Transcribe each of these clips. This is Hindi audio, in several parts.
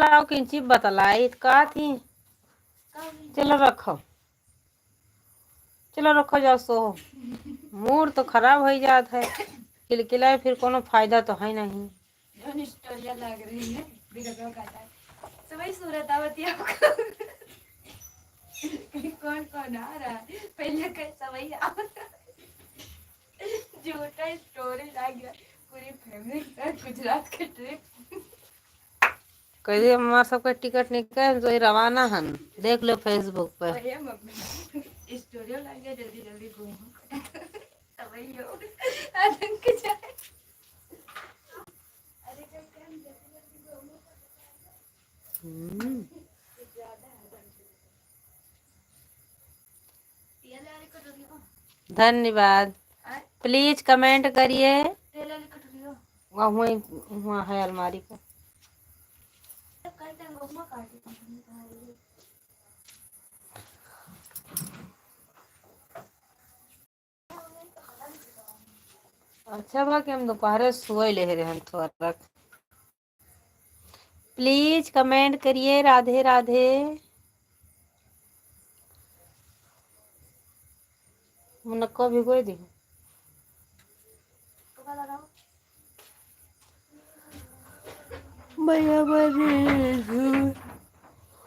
लाओ किंची बतलाई का थी। चलो रखो, चलो रखो जाओ सो। मूड तो खराब हो जात है, किलकिलाए फिर कोनो फायदा तो है नहीं। लग रही है वही सूरत आवती आपको। कौन कौन आ रहा है पहले कैसा वही झूठा स्टोरी लग गया पूरी फैमिली के साथ गुजरात के ट्रिप। कैसे हमारा सबका टिकट निकल तो रवाना हन, देख लो फेसबुक पे। स्टोरी लग गया जल्दी जल्दी घूमो वही हो आतंक जाए। अरे धन्यवाद। प्लीज कमेंट करिए। वहाँ है अलमारी पे। अच्छा बा कि हम दोपहर सोए ले रहे हैं थोड़ा। प्लीज कमेंट करिए। राधे राधे। मुनक्को भिगो दी भैया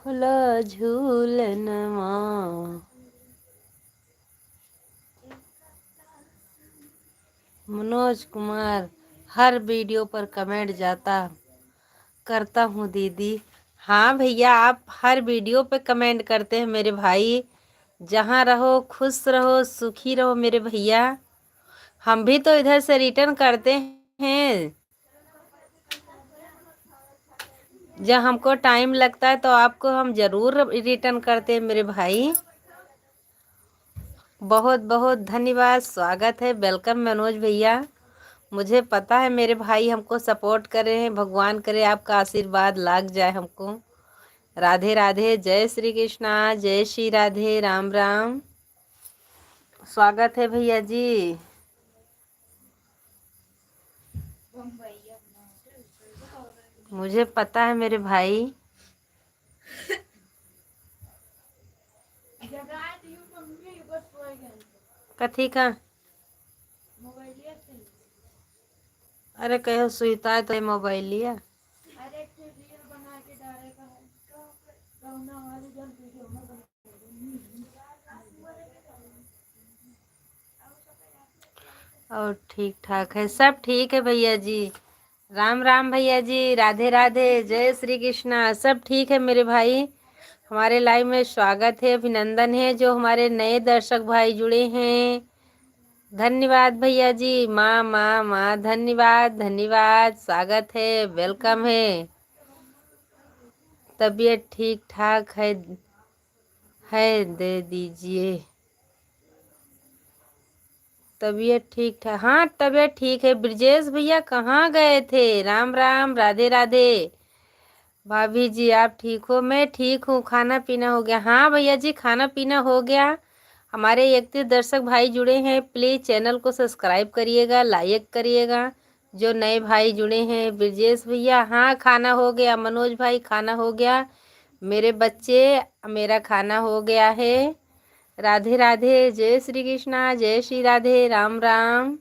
झूला झूलनवा। मनोज कुमार हर वीडियो पर कमेंट जाता करता हूँ दीदी। हाँ भैया, आप हर वीडियो पे कमेंट करते हैं मेरे भाई। जहाँ रहो खुश रहो सुखी रहो मेरे भैया। हम भी तो इधर से रिटर्न करते हैं। जब हमको टाइम लगता है तो आपको हम ज़रूर रिटर्न करते हैं मेरे भाई। बहुत बहुत धन्यवाद, स्वागत है, वेलकम मनोज भैया। मुझे पता है मेरे भाई हमको सपोर्ट कर रहे हैं। भगवान करे आपका आशीर्वाद लाग जाए हमको। राधे राधे, जय श्री कृष्णा, जय श्री राधे, राम राम। स्वागत है भैया जी। मुझे पता है मेरे भाई। कथी का अरे कहो सुईता है तो मोबाइल लिया। और ठीक ठाक है, सब ठीक है भैया जी। राम राम भैया जी, राधे राधे, जय श्री कृष्णा। सब ठीक है मेरे भाई। हमारे लाइव में स्वागत है, अभिनंदन है जो हमारे नए दर्शक भाई जुड़े हैं। धन्यवाद भैया जी। माँ माँ माँ, धन्यवाद धन्यवाद, स्वागत है, वेलकम है। तबीयत ठीक ठाक है दे दीजिए। तबीयत ठीक ठाक, हाँ तबीयत ठीक है। ब्रजेश भैया कहाँ गए थे? राम राम, राधे राधे। भाभी जी आप ठीक हो? मैं ठीक हूँ। खाना पीना हो गया? हाँ भैया जी खाना पीना हो गया। हमारे 31 दर्शक भाई जुड़े हैं, प्लीज़ चैनल को सब्सक्राइब करिएगा, लाइक करिएगा। जो नए भाई जुड़े हैं, ब्रजेश भैया हाँ खाना हो गया। मनोज भाई खाना हो गया। मेरे बच्चे, मेरा खाना हो गया है। राधे राधे, जय श्री कृष्णा, जय श्री राधे, राम राम।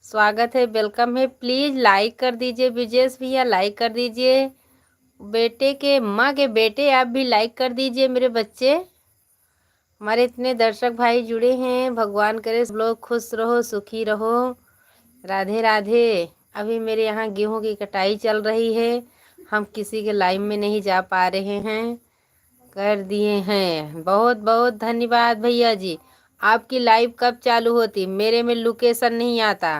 स्वागत है, वेलकम है। प्लीज़ लाइक कर दीजिए ब्रजेश भैया, लाइक कर दीजिए। बेटे के माँ के बेटे आप भी लाइक कर दीजिए मेरे बच्चे। हमारे इतने दर्शक भाई जुड़े हैं, भगवान करे सब लोग खुश रहो सुखी रहो। राधे राधे। अभी मेरे यहाँ गेहूं की कटाई चल रही है, हम किसी के लाइव में नहीं जा पा रहे हैं। कर दिए हैं, बहुत बहुत धन्यवाद भैया जी। आपकी लाइव कब चालू होती? मेरे में लोकेशन नहीं आता।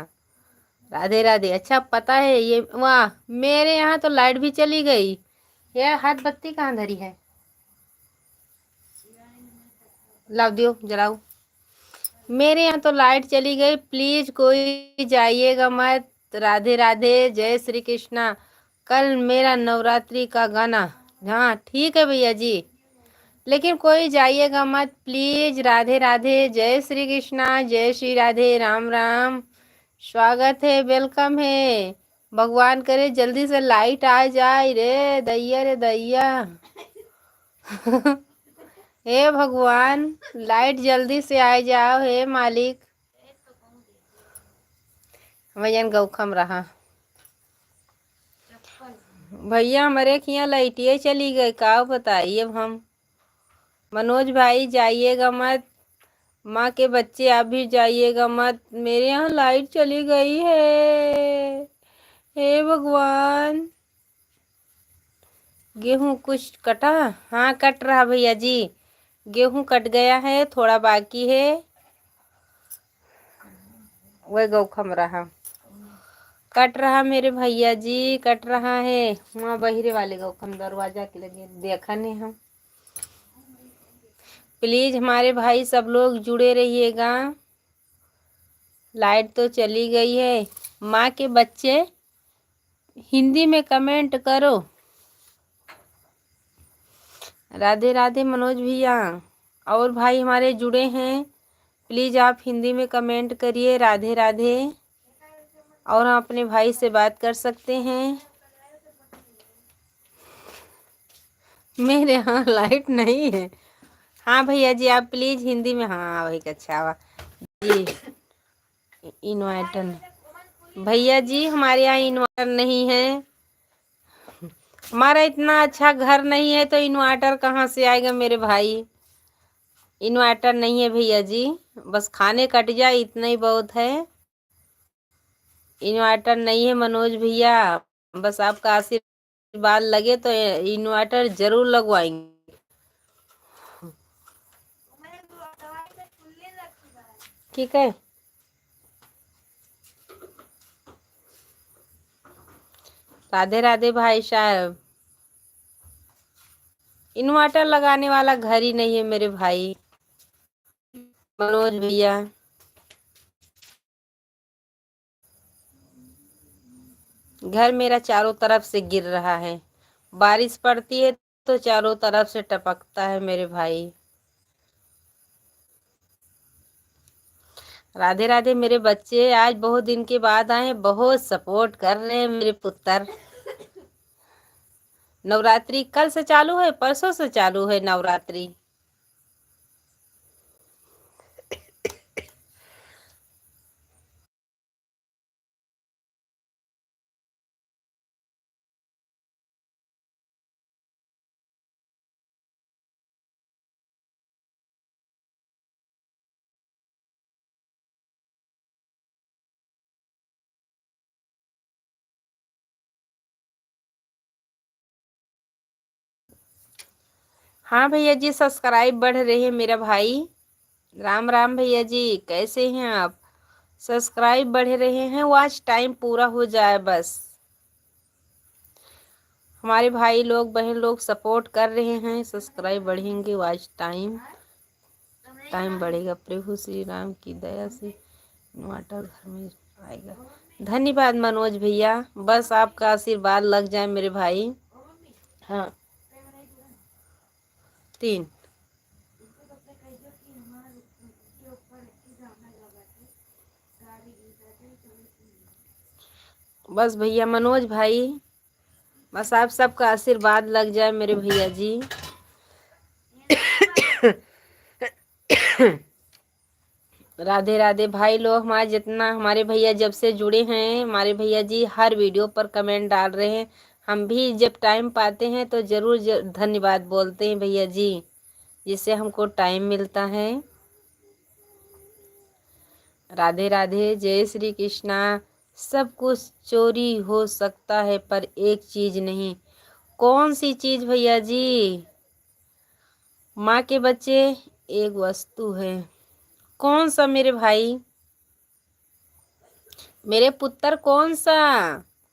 राधे राधे। अच्छा पता है ये, वाह मेरे यहाँ तो लाइट भी चली गई। ये हाथ बत्ती कहाँ धरी है? लाओ दियो जलाओ। मेरे यहाँ तो लाइट चली गई। प्लीज कोई जाइएगा मत। राधे राधे, जय श्री कृष्णा। कल मेरा नवरात्रि का गाना, हाँ ठीक है भैया जी, लेकिन कोई जाइएगा मत प्लीज। राधे राधे, जय श्री कृष्णा, जय श्री राधे, राम राम। स्वागत है, वेलकम है। भगवान करे जल्दी से लाइट आ जाए रे दैया रे दैया। हे भगवान, लाइट जल्दी से आ जाओ हे मालिक। भैया गौखम रहा भैया, हमारे यहाँ लाइटिए चली गई, का बताइए अब हम। मनोज भाई जाइएगा मत, माँ के बच्चे आप भी जाइएगा मत, मेरे यहाँ लाइट चली गई है। हे भगवान। गेहूं कुछ कटा? हाँ कट रहा भैया जी, गेहूं कट गया है, थोड़ा बाकी है। वह गौखम रहा, कट रहा मेरे भैया जी, कट रहा है। वहाँ बहिरे वाले गौखम दरवाजा के लगे देखा नहीं हम। प्लीज हमारे भाई सब लोग जुड़े रहिएगा। लाइट तो चली गई है। माँ के बच्चे हिंदी में कमेंट करो। राधे राधे मनोज भैया। और भाई हमारे जुड़े हैं, प्लीज़ आप हिंदी में कमेंट करिए राधे राधे, और हम अपने भाई से बात कर सकते हैं। मेरे यहाँ लाइट नहीं है। हाँ भैया जी, आप प्लीज़ हिंदी में। हाँ वही अच्छा हुआ जी। इन्वर्टर भैया जी, हमारे यहाँ इन्वर्टर नहीं है। हमारा इतना अच्छा घर नहीं है तो इन्वर्टर कहाँ से आएगा मेरे भाई। इन्वर्टर नहीं है भैया जी, बस खाने कट जाए इतना ही बहुत है। इन्वर्टर नहीं है मनोज भैया, बस आपका आशीर्वाद लगे तो इन्वर्टर जरूर लगवाएंगे। ठीक है। राधे राधे भाई साहब। इन्वर्टर लगाने वाला घर ही नहीं है मेरे भाई मनोज भैया। घर मेरा चारों तरफ से गिर रहा है, बारिश पड़ती है तो चारों तरफ से टपकता है मेरे भाई। राधे राधे मेरे बच्चे, आज बहुत दिन के बाद आए, बहुत सपोर्ट कर रहे हैं मेरे पुत्र। नवरात्रि कल से चालू है, परसों से चालू है नवरात्रि। हाँ भैया जी, सब्सक्राइब बढ़ रहे हैं मेरा भाई। राम राम भैया जी, कैसे हैं आप? सब्सक्राइब बढ़ रहे हैं, वॉच टाइम पूरा हो जाए बस। हमारे भाई लोग बहन लोग सपोर्ट कर रहे हैं, सब्सक्राइब बढ़ेंगे, वॉच टाइम बढ़ेगा। प्रभु श्री राम की दया से इन्वर्टर घर में आएगा। धन्यवाद मनोज भैया, बस आपका आशीर्वाद लग जाए मेरे भाई। हाँ 3 बस भैया मनोज भाई, बस आप सबका आशीर्वाद लग जाए मेरे भैया जी। राधे राधे भाई लोग हमारे, जितना हमारे भैया जब से जुड़े हैं, हमारे भैया जी हर वीडियो पर कमेंट डाल रहे हैं। हम भी जब टाइम पाते हैं तो ज़रूर धन्यवाद बोलते हैं भैया जी, जिससे हमको टाइम मिलता है। राधे राधे, जय श्री कृष्णा। सब कुछ चोरी हो सकता है पर एक चीज़ नहीं। कौन सी चीज़ भैया जी? माँ के बच्चे एक वस्तु है। कौन सा मेरे भाई, मेरे पुत्र?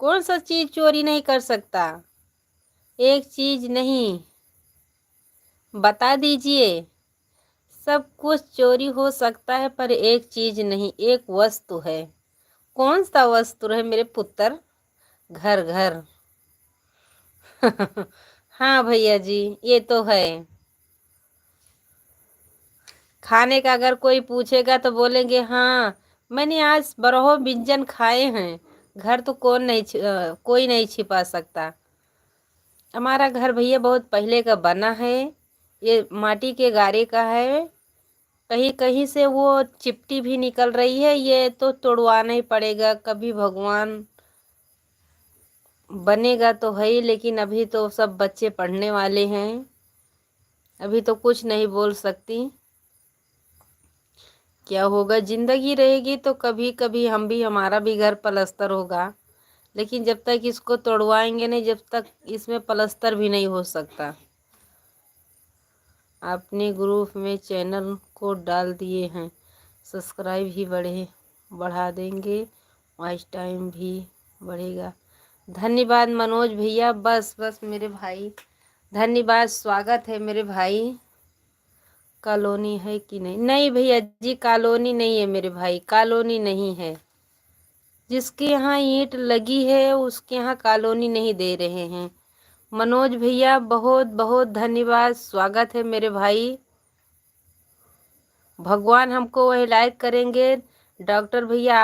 कौन सा चीज चोरी नहीं कर सकता? एक चीज नहीं, बता दीजिए। सब कुछ चोरी हो सकता है पर एक चीज नहीं, एक वस्तु है। कौन सा वस्तु है मेरे पुत्र? घर घर। हाँ भैया जी, ये तो है। खाने का अगर कोई पूछेगा तो बोलेंगे हाँ मैंने आज बरहो व्यंजन खाए हैं, घर तो कोई नहीं छिपा सकता। हमारा घर भैया बहुत पहले का बना है, ये माटी के गारे का है। कहीं कहीं से वो चिपटी भी निकल रही है, ये तो तोड़वाना ही पड़ेगा। कभी भगवान बनेगा तो है ही, लेकिन अभी तो सब बच्चे पढ़ने वाले हैं, अभी तो कुछ नहीं बोल सकती। क्या होगा, जिंदगी रहेगी तो कभी कभी हमारा भी घर पलस्तर होगा, लेकिन जब तक इसको तोड़वाएंगे नहीं, जब तक इसमें पलस्तर भी नहीं हो सकता। अपने ग्रुप में चैनल को डाल दिए हैं, सब्सक्राइब ही बढ़ा देंगे, वॉच टाइम भी बढ़ेगा। धन्यवाद मनोज भैया। बस बस मेरे भाई, धन्यवाद, स्वागत है मेरे भाई। कॉलोनी है कि नहीं? नहीं भैया जी, कॉलोनी नहीं है मेरे भाई, कॉलोनी नहीं है। जिसके यहाँ ईंट लगी है उसके यहाँ कॉलोनी नहीं दे रहे हैं। मनोज भैया बहुत बहुत धन्यवाद, स्वागत है मेरे भाई। भगवान हमको वही लायक करेंगे। डॉक्टर भैया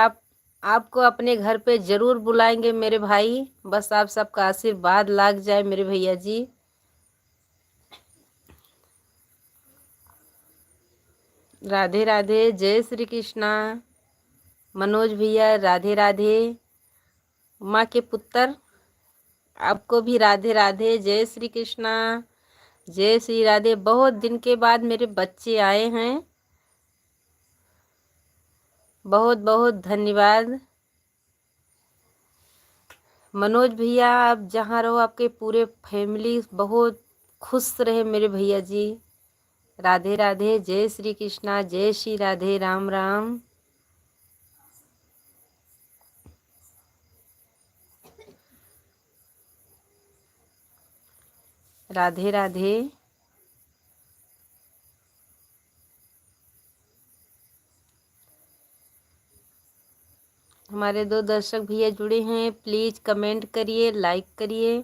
आपको अपने घर पे जरूर बुलाएंगे मेरे भाई, बस आप सबका आशीर्वाद लाग जाए मेरे भैया जी। राधे राधे, जय श्री कृष्णा। मनोज भैया राधे राधे। माँ के पुत्र आपको भी राधे राधे, जय श्री कृष्णा, जय श्री राधे। बहुत दिन के बाद मेरे बच्चे आए हैं, बहुत बहुत धन्यवाद। मनोज भैया आप जहाँ रहो आपके पूरे फैमिली बहुत खुश रहे मेरे भैया जी। राधे राधे, जय श्री कृष्णा, जय श्री राधे, राम राम। राधे राधे। हमारे 2 दर्शक भैया जुड़े हैं, प्लीज कमेंट करिए, लाइक करिए।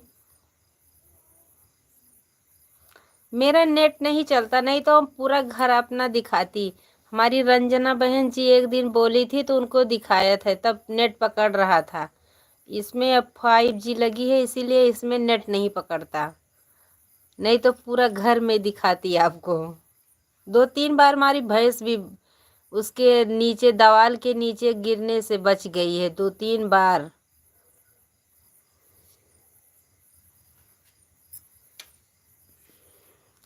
मेरा नेट नहीं चलता, नहीं तो हम पूरा घर अपना दिखाती। हमारी रंजना बहन जी एक दिन बोली थी तो उनको दिखाया था, तब नेट पकड़ रहा था। इसमें अब 5G लगी है, इसीलिए इसमें नेट नहीं पकड़ता, नहीं तो पूरा घर में दिखाती आपको। 2-3 बार हमारी भैंस भी उसके नीचे, दीवार के नीचे गिरने से बच गई है, 2-3 बार।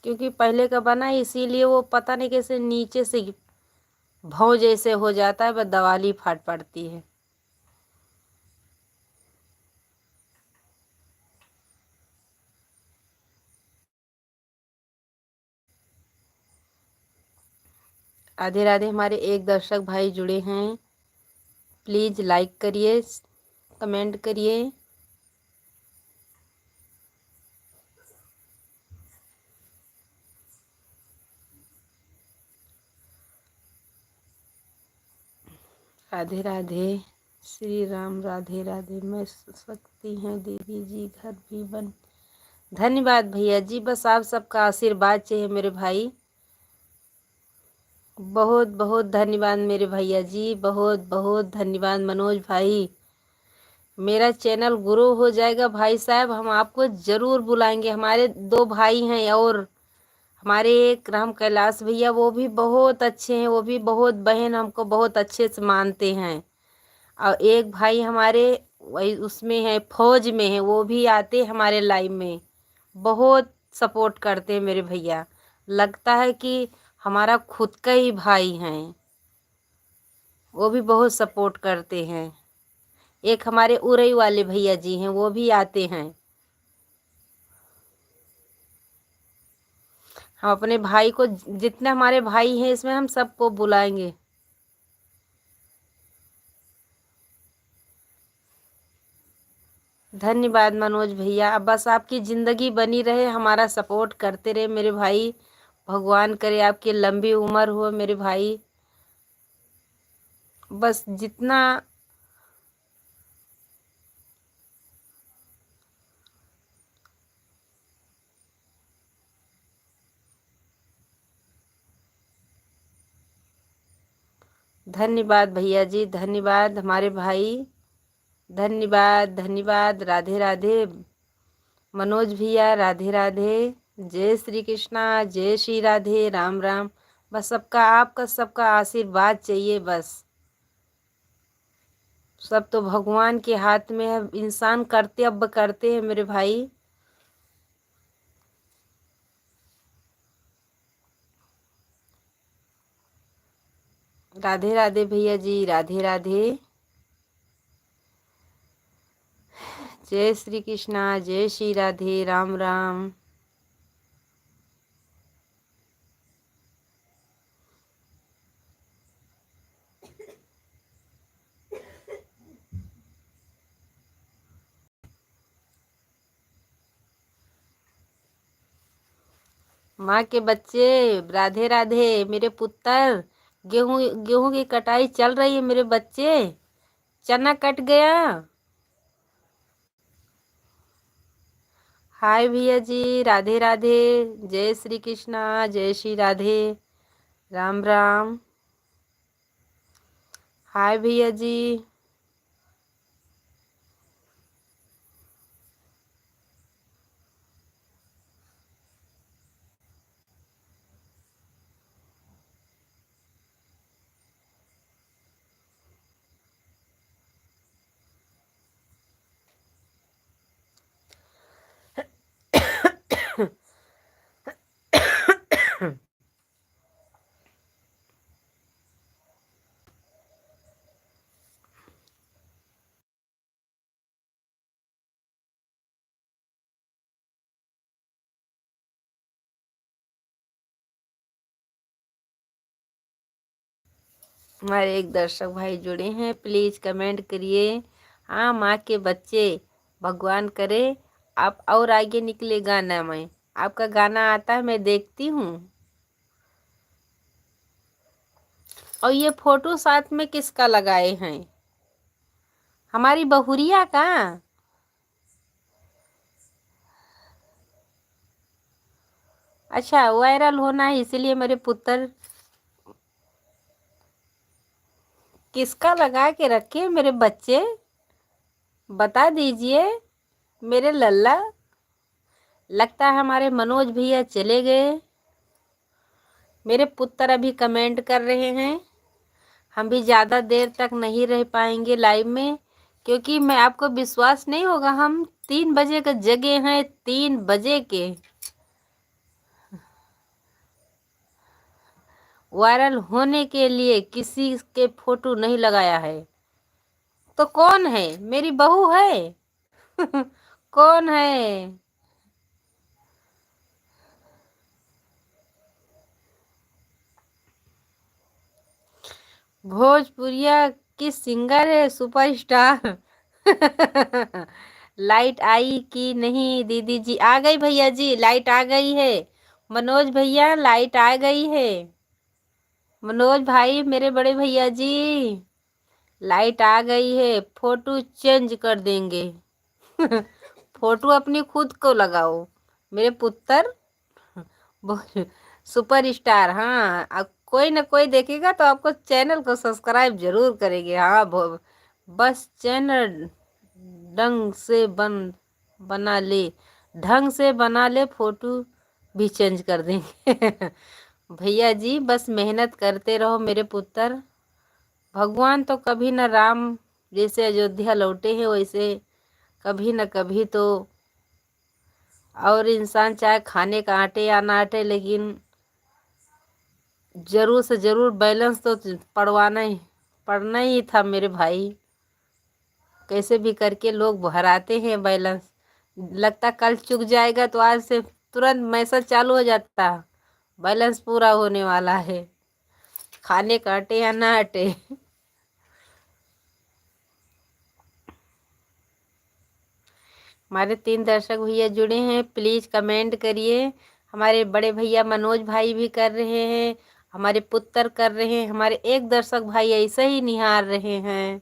क्योंकि पहले का बना है, इसीलिए वो पता नहीं कैसे नीचे से भौं जैसे हो जाता है, बस दीवार ही फाट पड़ती है। राधे राधे। हमारे एक दर्शक भाई जुड़े हैं, प्लीज लाइक करिए, कमेंट करिए। राधे राधे, श्री राम, राधे राधे। मैं सकती हैं दीदी जी, घर भी बन। धन्यवाद भैया जी, बस आप सबका आशीर्वाद चाहिए मेरे भाई। बहुत बहुत धन्यवाद मेरे भैया जी, बहुत बहुत धन्यवाद मनोज भाई। मेरा चैनल ग्रो हो जाएगा भाई साहब, हम आपको ज़रूर बुलाएंगे। हमारे 2 भाई हैं, और हमारे एक राम कैलाश भैया, वो भी बहुत अच्छे हैं, वो भी बहुत, बहन हमको बहुत अच्छे से मानते हैं। और एक भाई हमारे वही उसमें है, फौज में है, वो भी आते हमारे लाइव में, बहुत सपोर्ट करते हैं मेरे भैया। लगता है कि हमारा खुद का ही भाई हैं, वो भी बहुत सपोर्ट करते हैं। एक हमारे उरई वाले भैया जी हैं, वो भी आते हैं। हम अपने भाई को, जितने हमारे भाई हैं इसमें, हम सबको बुलाएंगे। धन्यवाद मनोज भैया, अब बस आपकी ज़िंदगी बनी रहे, हमारा सपोर्ट करते रहे मेरे भाई। भगवान करे आपकी लंबी उम्र हो मेरे भाई। बस जितना धन्यवाद भैया जी, धन्यवाद हमारे भाई, धन्यवाद धन्यवाद। राधे राधे मनोज भैया, राधे राधे। जय श्री कृष्णा, जय श्री राधे, राम राम। बस सबका आपका सबका आशीर्वाद चाहिए बस। सब तो भगवान के हाथ में है, इंसान कर्तव्य करते हैं मेरे भाई। राधे राधे भैया जी, राधे राधे। जय श्री कृष्णा, जय श्री राधे, राम राम। माँ के बच्चे, राधे राधे मेरे पुत्र। गेहूं गेहूं की कटाई चल रही है मेरे बच्चे। चना कट गया। हाय भैया जी, राधे राधे। जय श्री कृष्णा, जय श्री राधे, राम राम। हाय भैया जी। हमारे एक दर्शक भाई जुड़े हैं, प्लीज कमेंट करिए। हाँ माँ के बच्चे, भगवान करे आप और आगे निकले गाना में। आपका गाना आता है, मैं देखती हूँ। और ये फोटो साथ में किसका लगाए हैं? हमारी बहुरिया का। अच्छा, वायरल होना है इसीलिए मेरे पुत्र। किसका लगा के रखे मेरे बच्चे? बता दीजिए मेरे लल्ला। लगता है हमारे मनोज भैया चले गए। मेरे पुत्र अभी कमेंट कर रहे हैं। हम भी ज़्यादा देर तक नहीं रह पाएंगे लाइव में, क्योंकि मैं आपको विश्वास नहीं होगा, हम 3 बजे का जगे हैं, 3 बजे के। वायरल होने के लिए किसी के फोटो नहीं लगाया है। तो कौन है? मेरी बहू है। कौन है? भोजपुरिया की सिंगर है, सुपरस्टार। लाइट आई कि नहीं दीदी जी? आ गई भैया जी, लाइट आ गई है। मनोज भैया लाइट आ गई है। मनोज भाई मेरे बड़े भैया जी, लाइट आ गई है। फोटो चेंज कर देंगे। फोटो अपनी खुद को लगाओ मेरे पुत्र। Super star. हाँ, अब कोई ना कोई देखेगा तो आपको चैनल को सब्सक्राइब जरूर करेंगे। हाँ, बस चैनल ढंग से बना ले, ढंग से बना ले, फोटो भी चेंज कर देंगे। भैया जी बस मेहनत करते रहो मेरे पुत्र। भगवान तो कभी न राम जैसे अयोध्या लौटे हैं, वैसे कभी न कभी तो। और इंसान चाहे खाने का आटे या ना आटे, लेकिन जरूर से जरूर बैलेंस तो पड़ना ही था मेरे भाई। कैसे भी करके लोग भराते हैं बैलेंस। लगता कल चुक जाएगा तो आज से तुरंत मैसेज चालू हो जाता, बैलेंस पूरा होने वाला है, खाने का अटे या ना अटे। हमारे 3 दर्शक भैया जुड़े हैं, प्लीज कमेंट करिए। हमारे बड़े भैया मनोज भाई भी कर रहे हैं, हमारे पुत्र कर रहे हैं, हमारे एक दर्शक भाई ऐसे ही निहार रहे हैं।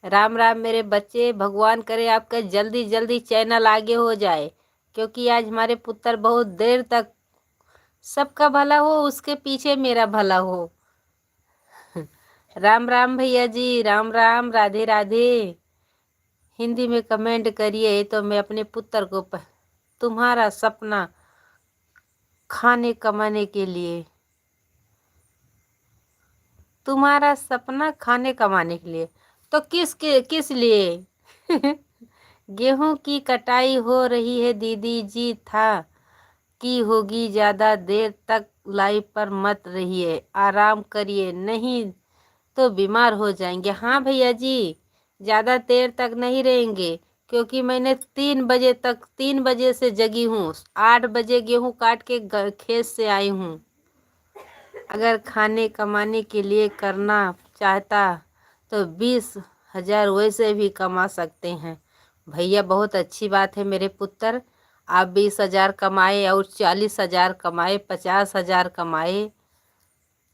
राम राम मेरे बच्चे, भगवान करे आपका जल्दी जल्दी चैनल आगे हो जाए, क्योंकि आज हमारे पुत्र बहुत देर तक, सबका भला हो उसके पीछे मेरा भला हो। राम राम भैया जी, राम राम, राधे राधे। हिंदी में कमेंट करिए तो मैं अपने पुत्र को तुम्हारा सपना खाने कमाने के लिए, तुम्हारा सपना खाने कमाने के लिए, तो किस लिए? गेहूं की कटाई हो रही है दीदी जी, था की होगी, ज्यादा देर तक लाइव पर मत रहिए, आराम करिए, नहीं तो बीमार हो जाएंगे। हाँ भैया जी, ज़्यादा देर तक नहीं रहेंगे, क्योंकि मैंने 3 बजे से जगी हूँ। 8 बजे गेहूं काट के खेत से आई हूँ। अगर खाने कमाने के लिए करना चाहता तो 20,000 वैसे भी कमा सकते हैं। भैया बहुत अच्छी बात है मेरे पुत्र, आप 20,000 कमाए और 40,000 कमाए, 50,000 कमाए।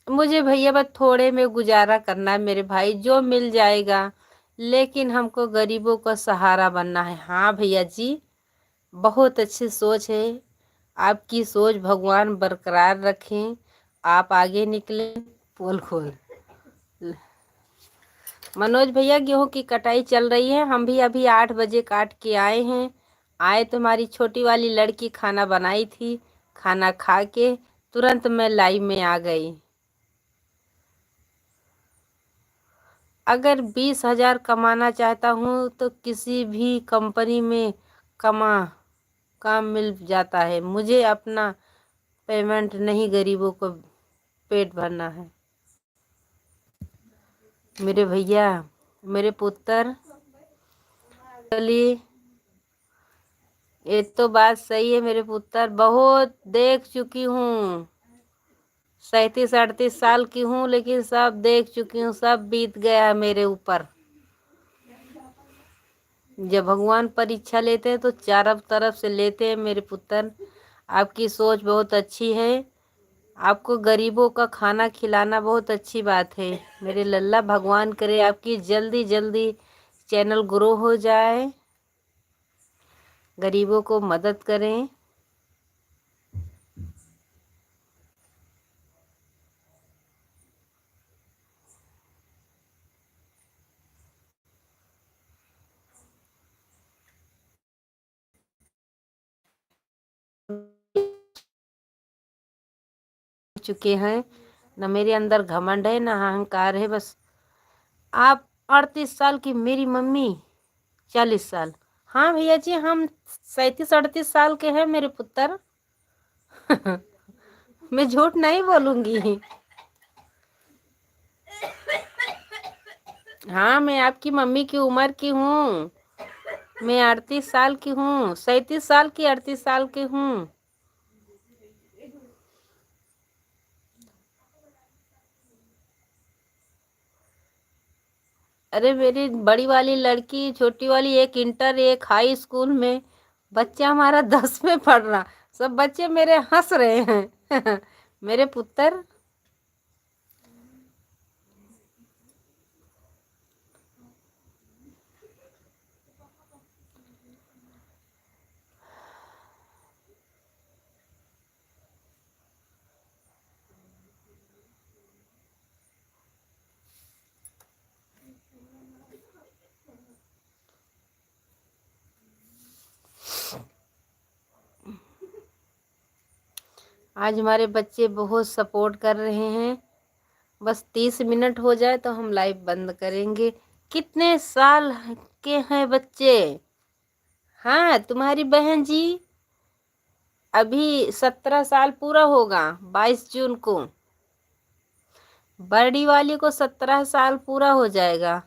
मुझे भैया बस थोड़े में गुजारा करना है मेरे भाई, जो मिल जाएगा, लेकिन हमको गरीबों का सहारा बनना है। हाँ भैया जी, बहुत अच्छी सोच है आपकी, सोच भगवान बरकरार रखें, आप आगे निकले, पोल खोल। मनोज भैया, गेहूं की कटाई चल रही है, हम भी अभी 8 बजे काट के आए हैं। आए तुम्हारी छोटी वाली लड़की खाना बनाई थी, खाना खा के तुरंत मैं लाइव में आ गई। अगर 20,000 कमाना चाहता हूँ तो किसी भी कंपनी में कमा काम मिल जाता है। मुझे अपना पेमेंट नहीं, गरीबों को पेट भरना है। मेरे भैया, मेरे पुत्र, चलिए, ये तो बात सही है मेरे पुत्र, बहुत देख चुकी हूँ, 37-38 साल की हूँ, लेकिन सब देख चुकी हूँ, सब बीत गया है मेरे ऊपर। जब भगवान परीक्षा लेते हैं तो चारों तरफ से लेते हैं मेरे पुत्र। आपकी सोच बहुत अच्छी है, आपको गरीबों का खाना खिलाना बहुत अच्छी बात है मेरे लल्ला। भगवान करे आपकी जल्दी जल्दी चैनल ग्रो हो जाए, गरीबों को मदद करें। चुके हैं, न मेरे अंदर घमंड है, न अहंकार है। बस आप 38 साल की, मेरी मम्मी 40 साल। हाँ भैया जी, हम 37-38 साल के हैं मेरे पुत्र। मैं झूठ नहीं बोलूंगी। हाँ, मैं आपकी मम्मी की उम्र की हूँ, मैं 38 साल की हूँ, 37 साल की, 38 साल की हूँ। अरे मेरी बड़ी वाली लड़की, छोटी वाली एक इंटर, एक हाई स्कूल में, बच्चा हमारा 10 में पढ़ रहा। सब बच्चे मेरे हंस रहे हैं। मेरे पुत्र, आज हमारे बच्चे बहुत सपोर्ट कर रहे हैं। बस 30 मिनट हो जाए तो हम लाइव बंद करेंगे। कितने साल के हैं बच्चे? हाँ, तुम्हारी बहन जी अभी 17 साल पूरा होगा 22 जून को। बड़ी वाली को 17 साल पूरा हो जाएगा।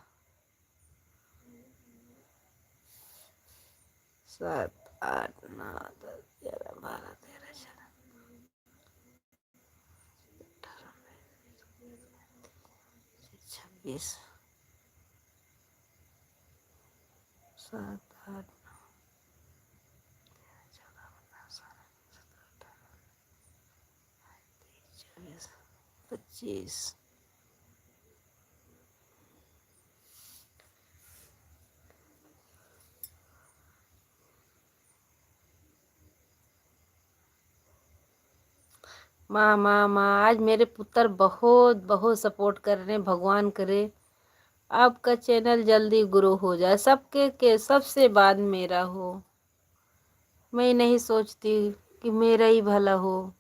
7, 8, 9, 10, 11, 12, 13, 26, 7, 8, 25। माँ माँ माँ, आज मेरे पुत्र बहुत बहुत सपोर्ट कर रहे हैं। भगवान करे आपका चैनल जल्दी ग्रो हो जाए, सबके के सबसे बाद मेरा हो। मैं नहीं सोचती कि मेरा ही भला हो।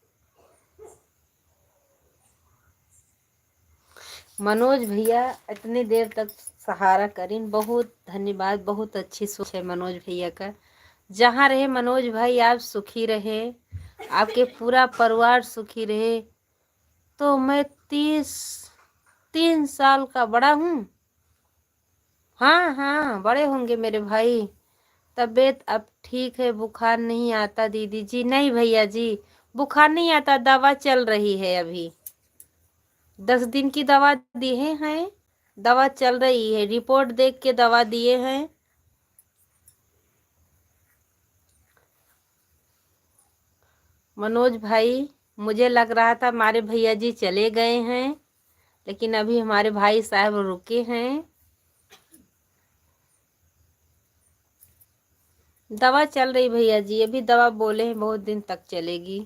मनोज भैया इतने देर तक सहारा करीन, बहुत धन्यवाद। बहुत अच्छी सोच है मनोज भैया का। जहाँ रहे मनोज भाई आप सुखी रहे, आपके पूरा परिवार सुखी रहे। तो मैं 3 साल का बड़ा हूँ। हाँ हाँ, बड़े होंगे मेरे भाई। तबीयत अब ठीक है, बुखार नहीं आता दीदी जी। नहीं भैया जी, बुखार नहीं आता, दवा चल रही है अभी। 10 दिन की दवा दिए हैं, दवा चल रही है। रिपोर्ट देख के दवा दिए हैं। मनोज भाई, मुझे लग रहा था हमारे भैया जी चले गए हैं, लेकिन अभी हमारे भाई साहब रुके हैं। दवा चल रही भैया जी, अभी दवा बोले हैं बहुत दिन तक चलेगी,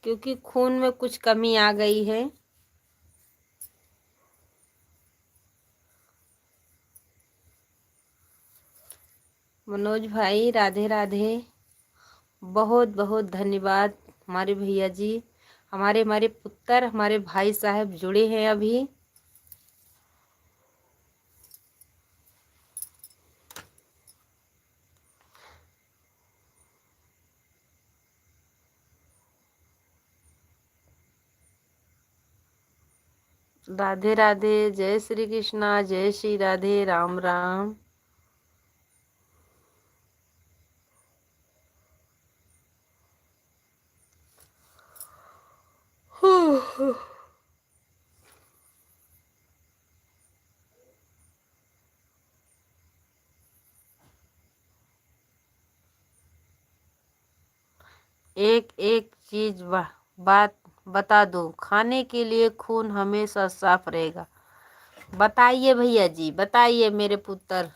क्योंकि खून में कुछ कमी आ गई है। मनोज भाई राधे राधे, बहुत बहुत धन्यवाद। हमारे भैया जी, हमारे हमारे पुत्र, हमारे भाई साहब जुड़े हैं अभी। राधे राधे, जय श्री कृष्णा, जय श्री राधे, राम राम। एक एक चीज बात बता दो, खाने के लिए खून हमेशा साफ रहेगा। बताइए भैया जी, बताइए मेरे पुत्र।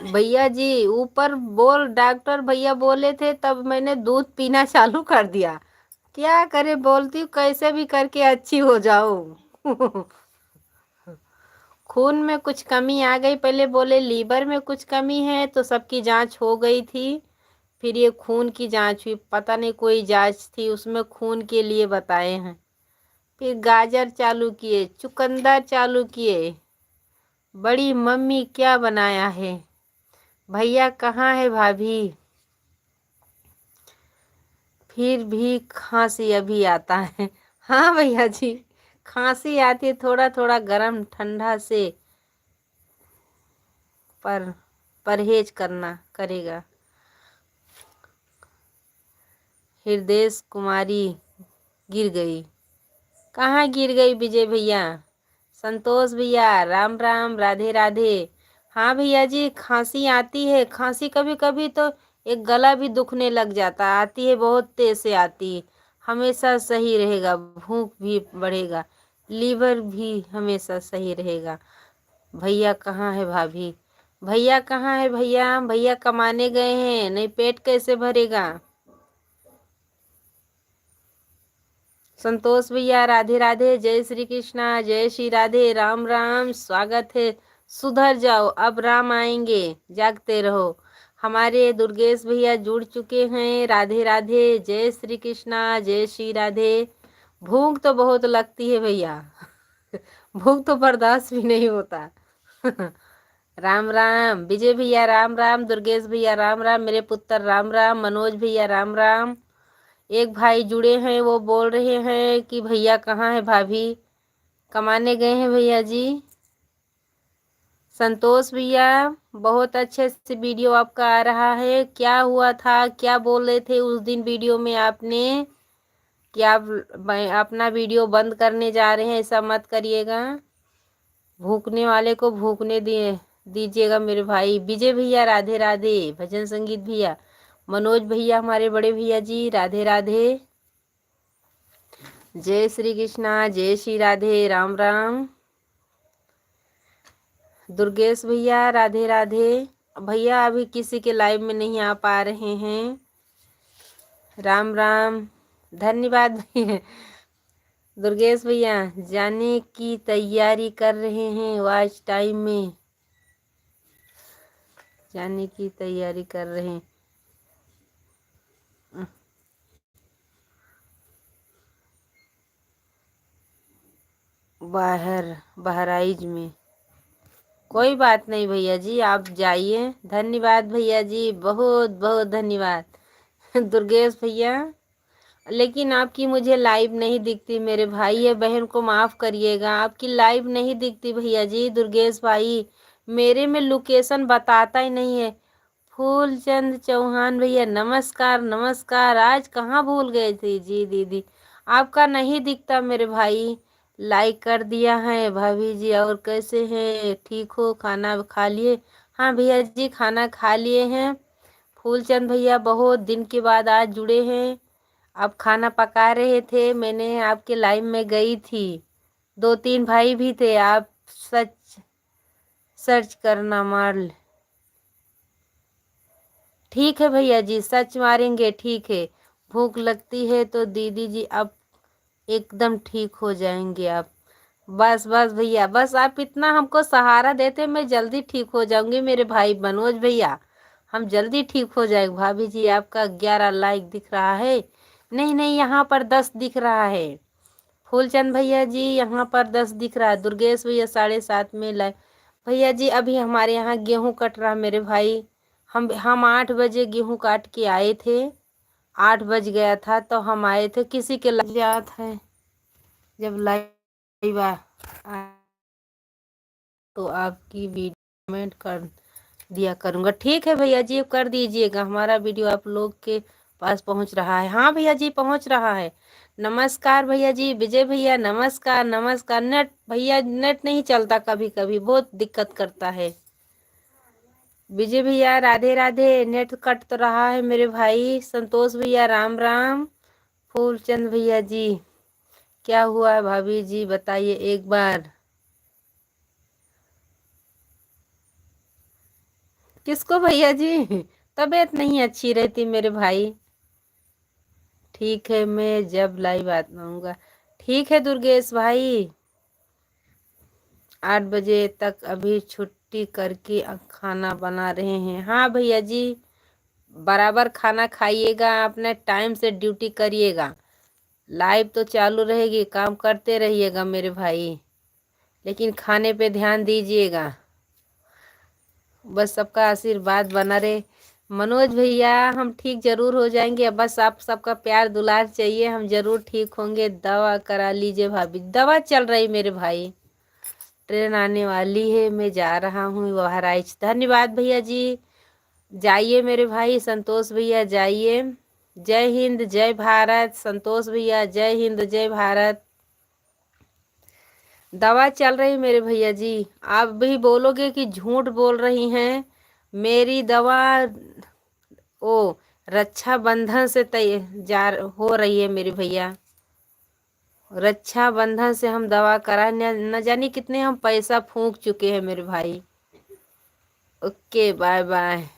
भैया जी ऊपर बोल, डॉक्टर भैया बोले थे तब मैंने दूध पीना चालू कर दिया। क्या करे, बोलती हूँ कैसे भी करके अच्छी हो जाऊं। खून में कुछ कमी आ गई, पहले बोले लीवर में कुछ कमी है, तो सबकी जांच हो गई थी। फिर ये खून की जांच हुई, पता नहीं कोई जांच थी उसमें खून के लिए बताए हैं। फिर गाजर चालू किए, चुकंदर चालू किए। बड़ी मम्मी क्या बनाया है, भैया कहाँ है भाभी। फिर भी खांसी अभी आता है। हाँ भैया जी, खांसी आती है थोड़ा थोड़ा गर्म ठंडा से, पर परहेज करना करेगा। हृदय कुमारी गिर गई। कहाँ गिर गई विजय भैया। संतोष भैया राम राम, राधे राधे। हाँ भैया जी, खांसी आती है, खांसी कभी कभी तो एक गला भी दुखने लग जाता, आती है बहुत तेज से आती है। हमेशा सही रहेगा, भूख भी बढ़ेगा, लीवर भी हमेशा सही रहेगा। भैया कहाँ है भाभी, भैया कहाँ है भैया, भैया कमाने गए हैं, नहीं पेट कैसे भरेगा। संतोष भैया राधे राधे, जय श्री कृष्णा, जय श्री राधे, राम राम, स्वागत है। सुधर जाओ, अब राम आएंगे, जागते रहो। हमारे दुर्गेश भैया जुड़ चुके हैं, राधे राधे, जय श्री कृष्णा, जय श्री राधे। भूख तो बहुत लगती है भैया। भूख तो बर्दाश्त भी नहीं होता। राम राम विजय भैया, राम राम दुर्गेश भैया, राम राम मेरे पुत्र, राम राम मनोज भैया, राम राम। एक भाई जुड़े हैं, वो बोल रहे हैं कि भैया कहाँ है भाभी, कमाने गए हैं भैया जी। संतोष भैया बहुत अच्छे से वीडियो आपका आ रहा है। क्या हुआ था, क्या बोल रहे थे उस दिन वीडियो में आपने कि आप अपना वीडियो बंद करने जा रहे हैं, ऐसा मत करिएगा। भूखने वाले को भूखने दिए दीजिएगा मेरे भाई। विजय भैया राधे राधे, भजन संगीत भैया, मनोज भैया हमारे बड़े भैया जी राधे राधे, जय श्री कृष्णा, जय श्री राधे, राम राम। दुर्गेश भैया राधे राधे। भैया अभी किसी के लाइव में नहीं आ पा रहे हैं, राम राम। धन्यवाद भैया। दुर्गेश भैया जाने की तैयारी कर रहे हैं, वॉच टाइम में जाने की तैयारी कर रहे हैं। बहराइच में। कोई बात नहीं भैया जी, आप जाइए। धन्यवाद भैया जी, बहुत बहुत धन्यवाद। दुर्गेश भैया, लेकिन आपकी मुझे लाइव नहीं दिखती मेरे भाई या बहन को माफ़ करिएगा, आपकी लाइव नहीं दिखती भैया जी। दुर्गेश भाई, मेरे में लोकेशन बताता ही नहीं है। फूलचंद चौहान भैया नमस्कार नमस्कार। आज कहाँ भूल गए थे जी दीदी, आपका नहीं दिखता मेरे भाई। लाइक कर दिया है भाभी जी। और कैसे हैं, ठीक हो? खाना खा लिए? हाँ भैया जी, खाना खा लिए हैं। फूलचंद भैया बहुत दिन के बाद आज जुड़े हैं। आप खाना पका रहे थे, मैंने आपके लाइव में गई थी। 2-3 भाई भी थे। आप सच सर्च करना मार। ठीक है भैया जी, सच मारेंगे। ठीक है, भूख लगती है तो दीदी जी अब एकदम ठीक हो जाएंगे आप। बस बस भैया, बस आप इतना हमको सहारा देते, मैं जल्दी ठीक हो जाऊंगी मेरे भाई मनोज भैया। हम जल्दी ठीक हो जाएंगे। भाभी जी आपका 11 लाइक दिख रहा है। नहीं नहीं, यहाँ पर 10 दिख रहा है। फूलचंद भैया जी यहाँ पर 10 दिख रहा है। दुर्गेश भैया 7:30 में लाइक। भैया जी अभी हमारे यहाँ गेहूं कट रहा मेरे भाई। हम 8 बजे गेहूं काट के आए थे। 8 बज गया था तो हम आए थे। किसी के लग जाता है जब लाइव तो आपकी वीडियो कमेंट कर दिया करूँगा। ठीक है भैया जी, कर दीजिएगा। हमारा वीडियो आप लोग के पास पहुंच रहा है। हाँ भैया जी, पहुंच रहा है। नमस्कार भैया जी। विजय भैया नमस्कार नमस्कार। नेट भैया, नेट नहीं चलता, कभी कभी बहुत दिक्कत करता है। विजय भैया राधे राधे। नेट कट तो रहा है मेरे भाई। संतोष भैया राम राम। फूलचंद भैया जी क्या हुआ है भाभी जी बताइए एक बार। किसको भैया जी? तबीयत नहीं अच्छी रहती मेरे भाई। ठीक है, मैं जब लाइव आऊंगा। ठीक है दुर्गेश भाई। 8 बजे तक अभी छुट्टी करके अब खाना बना रहे हैं। हाँ भैया जी, बराबर खाना खाइएगा, अपने टाइम से ड्यूटी करिएगा। लाइव तो चालू रहेगी, काम करते रहिएगा मेरे भाई, लेकिन खाने पे ध्यान दीजिएगा। बस सबका आशीर्वाद बना रहे। मनोज भैया हम ठीक जरूर हो जाएंगे, अब बस आप सबका प्यार दुलार चाहिए, हम जरूर ठीक होंगे। दवा करा लीजिए भाभी। दवा चल रही मेरे भाई, ट्रेन आने वाली है, मैं जा रहा हूँ बहराइच। धन्यवाद भैया जी, जाइए मेरे भाई। संतोष भैया जाइए। जय हिंद जय भारत। संतोष भैया जय हिंद जय भारत। दवा चल रही मेरे भैया जी। आप भी बोलोगे कि झूठ बोल रही हैं। मेरी दवा ओ रक्षाबंधन से तैयार हो रही है मेरे भैया। रक्षाबंधन से हम दवा करा, न जानी कितने हम पैसा फूंक चुके हैं मेरे भाई। Okay bye bye.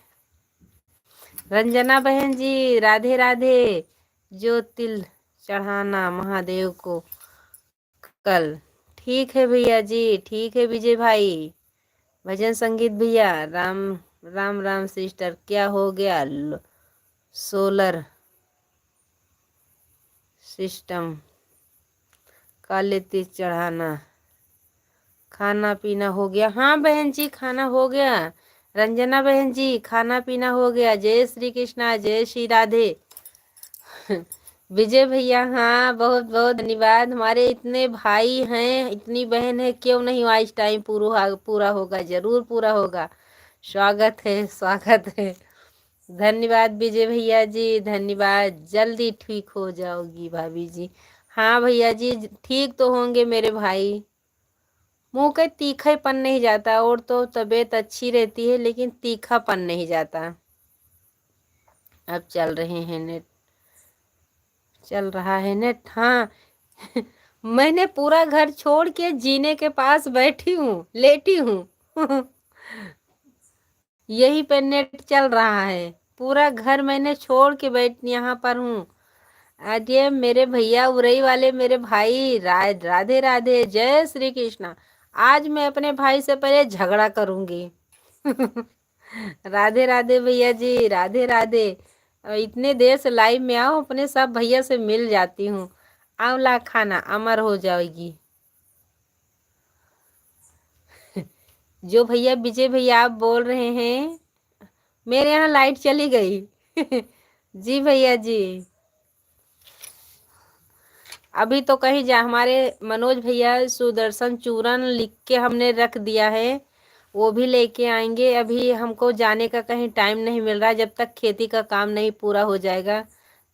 रंजना बहन जी राधे राधे। जो तिल चढ़ाना महादेव को कल। ठीक है भैया जी, ठीक है विजय भाई। भजन संगीत भैया राम राम राम। सिस्टर क्या हो गया? सोलर सिस्टम काले तिल चढ़ाना। खाना पीना हो गया? हाँ बहन जी, खाना हो गया। रंजना बहन जी खाना पीना हो गया। जय श्री कृष्णा, जय श्री राधे। विजय भैया हाँ बहुत बहुत धन्यवाद। हमारे इतने भाई हैं, इतनी बहन है, क्यों नहीं आज टाइम पूरा होगा, जरूर पूरा होगा। स्वागत है स्वागत है। धन्यवाद विजय भैया जी, धन्यवाद। जल्दी ठीक हो जाओगी भाभी जी। हाँ भैया जी ठीक तो होंगे मेरे भाई। मुंह का तीखापन नहीं जाता, और तो तबीयत अच्छी रहती है लेकिन तीखापन नहीं जाता। अब चल रहे हैं नेट, चल रहा है नेट। हाँ मैंने पूरा घर छोड़ के जीने के पास बैठी हूँ, लेटी हूँ। यही पे नेट चल रहा है। पूरा घर मैंने छोड़ के बैठ यहाँ पर हूँ। आज ये मेरे भैया उरई वाले मेरे भाई राधे राधे, जय श्री कृष्णा। आज मैं अपने भाई से पहले झगड़ा करूंगी। राधे राधे भैया जी, राधे राधे। इतने देर से लाइव में आओ, अपने सब भैया से मिल जाती हूँ। आंवला खाना अमर हो जाएगी। जो भैया विजय भैया आप बोल रहे हैं, मेरे यहाँ लाइट चली गई। जी भैया जी, अभी तो कहीं जा, हमारे मनोज भैया सुदर्शन चूरन लिख के हमने रख दिया है, वो भी लेके आएंगे। अभी हमको जाने का कहीं टाइम नहीं मिल रहा, जब तक खेती का काम नहीं पूरा हो जाएगा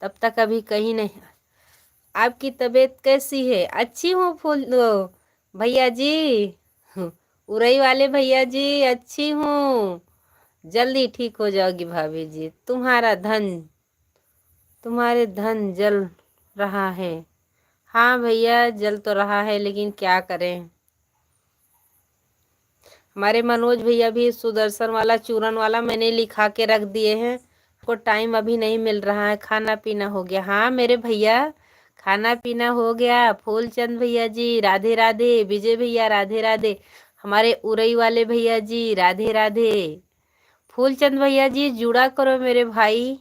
तब तक अभी कहीं नहीं। आपकी तबीयत कैसी है? अच्छी हूँ फूल भैया जी, उरई वाले भैया जी, अच्छी हूँ। जल्दी ठीक हो जाओगी भाभी जी, तुम्हारे धन जल रहा है। हाँ भैया, जल तो रहा है, लेकिन क्या करें। हमारे मनोज भैया भी सुदर्शन वाला चूरन वाला मैंने लिखा के रख दिए हैं। को टाइम अभी नहीं मिल रहा है। खाना पीना हो गया? हाँ मेरे भैया, खाना पीना हो गया। फूलचंद भैया जी राधे राधे, विजय भैया राधे राधे, हमारे उरई वाले भैया जी राधे राधे। फूलचंद भैया जी जुड़ा करो मेरे भाई,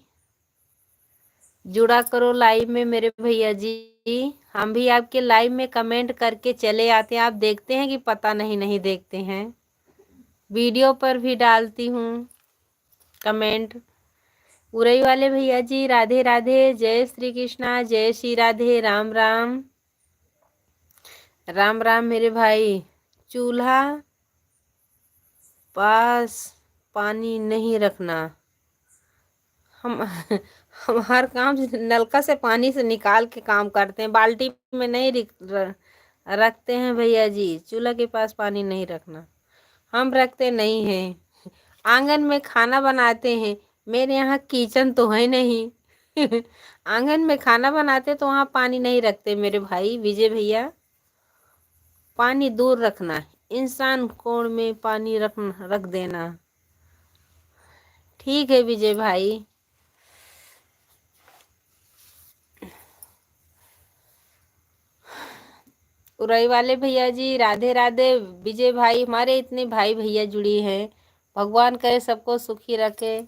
जुड़ा करो लाइव में मेरे भैया जी। हम भी आपके लाइव में कमेंट करके चले आते हैं। आप देखते हैं कि पता नहीं देखते हैं? वीडियो पर भी डालती हूँ कमेंट। उरई वाले भैया जी राधे राधे, जय श्री कृष्णा, जय श्री राधे, राम राम, राम राम मेरे भाई। चूल्हा पास पानी नहीं रखना। हम हम हर काम नलका से पानी से निकाल के काम करते हैं, बाल्टी में नहीं रखते हैं भैया जी। चूल्हा के पास पानी नहीं रखना, हम रखते नहीं हैं। आंगन में खाना बनाते हैं, मेरे यहाँ किचन तो है नहीं। आंगन में खाना बनाते तो वहाँ पानी नहीं रखते मेरे भाई विजय भैया। पानी दूर रखना, इंसान कोण में पानी रख देना। ठीक है विजय भाई। उरई वाले भैया जी राधे राधे, विजय भाई, हमारे इतने भाई भैया जुड़ी हैं। भगवान करे सबको सुखी रखे।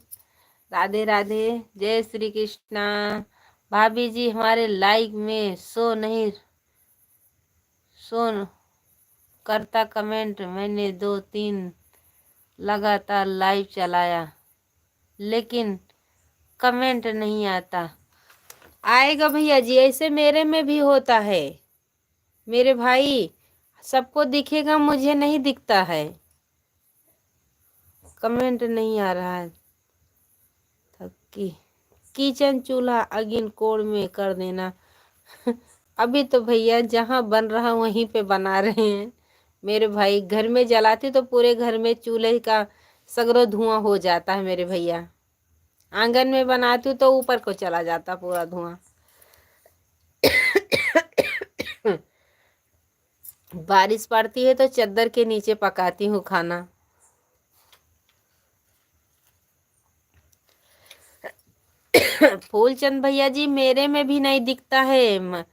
राधे राधे, जय श्री कृष्णा। भाभी जी हमारे लाइक में शो करता कमेंट। मैंने 2-3 लगातार लाइव चलाया, लेकिन कमेंट नहीं आता। आएगा भैया जी, ऐसे मेरे में भी होता है मेरे भाई। सबको दिखेगा, मुझे नहीं दिखता है, कमेंट नहीं आ रहा है। थकी किचन चूल्हा अगिन कोण में कर देना। अभी तो भैया जहाँ बन रहा वहीं पे बना रहे हैं मेरे भाई। घर में जलाती तो पूरे घर में चूल्हे का सगरो धुआं हो जाता है मेरे भैया। आंगन में बनाती हूँ तो ऊपर को चला जाता पूरा धुआं। बारिश पड़ती है तो चद्दर के नीचे पकाती हूँ खाना। फूलचंद भैया जी मेरे में भी नहीं दिखता है।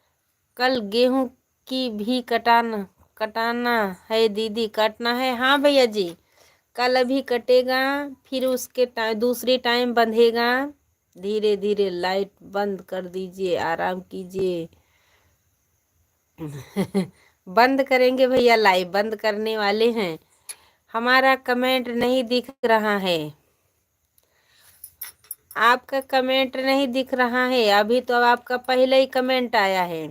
कल गेहूं की भी कटाना है दीदी, काटना है। हाँ भैया जी, कल अभी कटेगा, फिर उसके दूसरी टाइम बंधेगा। धीरे धीरे लाइट बंद कर दीजिए, आराम कीजिए। बंद करेंगे भैया, लाइव बंद करने वाले हैं। हमारा कमेंट नहीं दिख रहा है, आपका कमेंट नहीं दिख रहा है। अभी तो आपका पहले ही कमेंट आया है।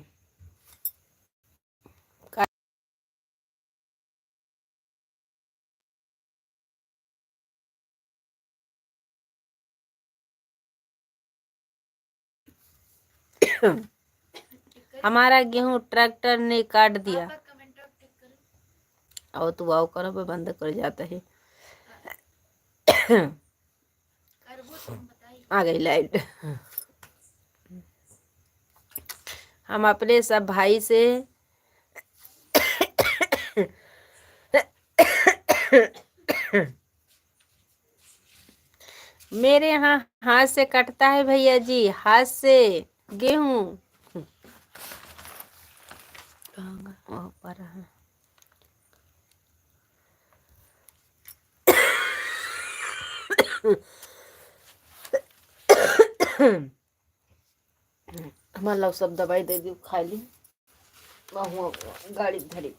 हमारा गेहूं ट्रैक्टर ने काट दिया। और तू आओ करो पे बंद कर जाता है। आ गई लाइट। हम अपने सब भाई से मेरे यहाँ हाथ से कटता है भैया जी, हाथ से गेहूं। वहाँ पर है। हमारे लोग सब दवाई दे दी खा ली गाड़ी धरी।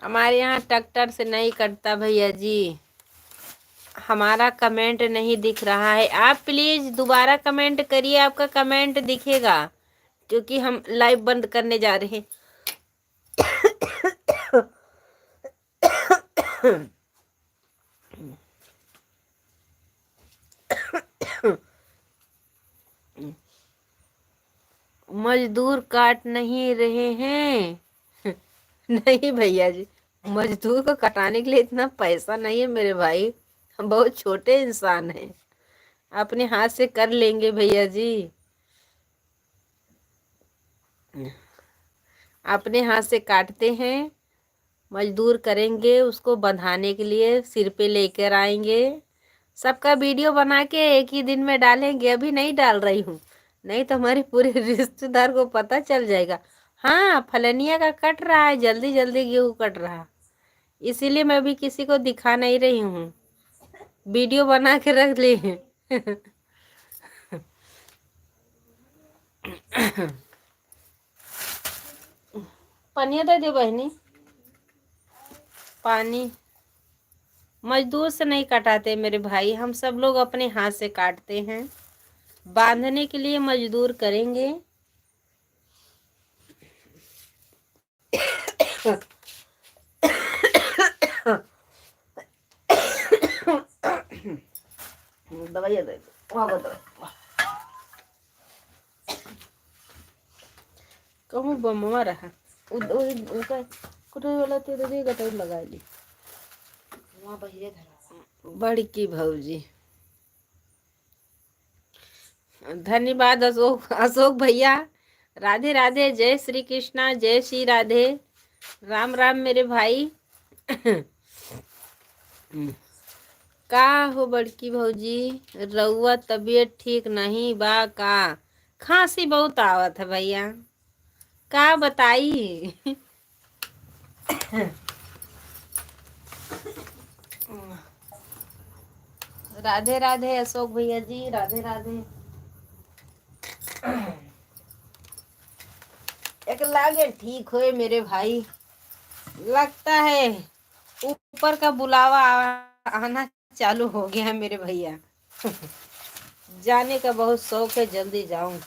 हमारे यहाँ ट्रैक्टर से नहीं कटता भैया जी। हमारा कमेंट नहीं दिख रहा है, आप प्लीज दोबारा कमेंट करिए, आपका कमेंट दिखेगा क्योंकि हम लाइव बंद करने जा रहे हैं। मजदूर काट नहीं रहे हैं। नहीं भैया जी, मजदूर को कटाने के लिए इतना पैसा नहीं है मेरे भाई, हम बहुत छोटे इंसान हैं, अपने हाथ से कर लेंगे भैया जी। अपने हाथ से काटते हैं, मजदूर करेंगे उसको बंधाने के लिए, सिर पे लेकर आएंगे, सबका वीडियो बना के एक ही दिन में डालेंगे। अभी नहीं डाल रही हूँ, नहीं तो हमारे पूरे रिश्तेदार को पता चल जाएगा। हाँ, फलनिया का कट रहा है, जल्दी जल्दी गेहूँ कट रहा, इसीलिए मैं अभी किसी को दिखा नहीं रही हूँ, वीडियो बना के रख ली। पानी दे दो बहनी, पानी। मजदूर से नहीं कटाते मेरे भाई, हम सब लोग अपने हाथ से काटते हैं, बांधने के लिए मजदूर करेंगे। दवाई दे दो, कहूँ बमवा रहा उनका कुटुरी वाला ते दे गटर लगा ली वहाँ बहिरे धरा। बड़की भौजी, धन्यवाद अशोक, अशोक भैया। राधे राधे, जय श्री कृष्णा, जय श्री राधे, राम राम मेरे भाई। का हो बड़की भौजी, रउआ तबीयत ठीक नहीं बा का? खांसी बहुत आवत है भैया, का बताई। राधे राधे अशोक भैया जी, राधे राधे। एक लागे ठीक होए मेरे भाई, लगता है ऊपर का बुलावा आना चालू हो गया है मेरे भैया। जाने का बहुत शौक है, जल्दी जाऊं।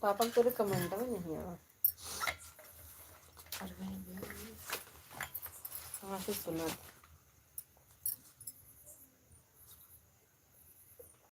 पापा को तेरे कमेंट में नहीं आया, अरे मैंने सुना।